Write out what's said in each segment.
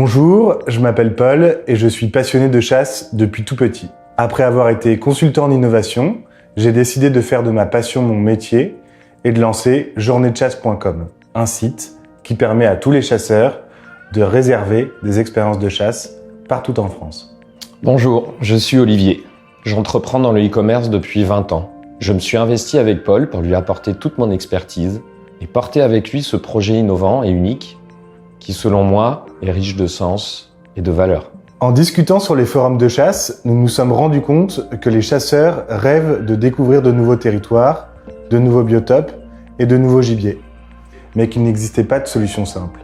Bonjour, je m'appelle Paul et je suis passionné de chasse depuis tout petit. Après avoir été consultant en innovation, j'ai décidé de faire de ma passion mon métier et de lancer journeedechasse.com, un site qui permet à tous les chasseurs de réserver des expériences de chasse partout en France. Bonjour, je suis Olivier. J'entreprends dans le e-commerce depuis 20 ans. Je me suis investi avec Paul pour lui apporter toute mon expertise et porter avec lui ce projet innovant et unique qui, selon moi, est riche de sens et de valeur. En discutant sur les forums de chasse, nous nous sommes rendus compte que les chasseurs rêvent de découvrir de nouveaux territoires, de nouveaux biotopes et de nouveaux gibiers, mais qu'il n'existait pas de solution simple.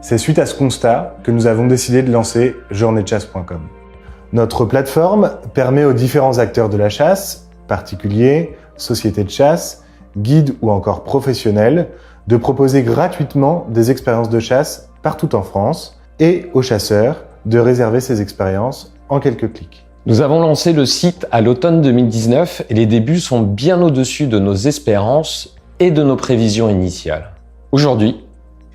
C'est suite à ce constat que nous avons décidé de lancer journeedechasse.com. Notre plateforme permet aux différents acteurs de la chasse, particuliers, sociétés de chasse, guides ou encore professionnels, de proposer gratuitement des expériences de chasse partout en France et aux chasseurs de réserver ces expériences en quelques clics. Nous avons lancé le site à l'automne 2019 et les débuts sont bien au-dessus de nos espérances et de nos prévisions initiales. Aujourd'hui,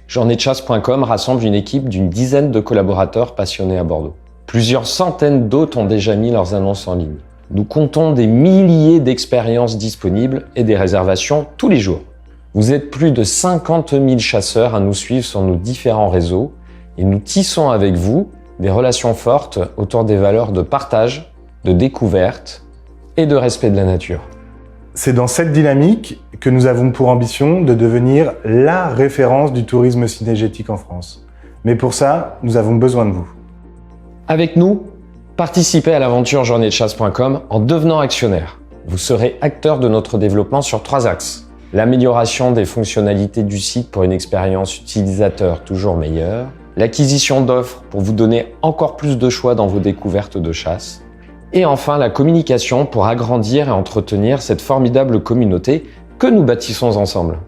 journeedechasse.com rassemble une équipe d'une dizaine de collaborateurs passionnés à Bordeaux. Plusieurs centaines d'autres ont déjà mis leurs annonces en ligne. Nous comptons des milliers d'expériences disponibles et des réservations tous les jours. Vous êtes plus de 50 000 chasseurs à nous suivre sur nos différents réseaux et nous tissons avec vous des relations fortes autour des valeurs de partage, de découverte et de respect de la nature. C'est dans cette dynamique que nous avons pour ambition de devenir la référence du tourisme cynégétique en France. Mais pour ça, nous avons besoin de vous. Avec nous, participez à l'aventure journeedechasse.com en devenant actionnaire. Vous serez acteur de notre développement sur 3 axes. L'amélioration des fonctionnalités du site pour une expérience utilisateur toujours meilleure, l'acquisition d'offres pour vous donner encore plus de choix dans vos découvertes de chasse, et enfin la communication pour agrandir et entretenir cette formidable communauté que nous bâtissons ensemble.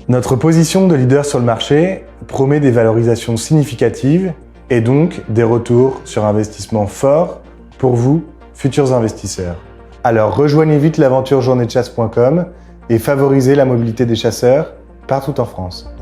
Notre position de leader sur le marché promet des valorisations significatives et donc des retours sur investissement forts pour vous, futurs investisseurs. Alors rejoignez vite l'aventure journeedechasse.com et favorisez la mobilité des chasseurs partout en France.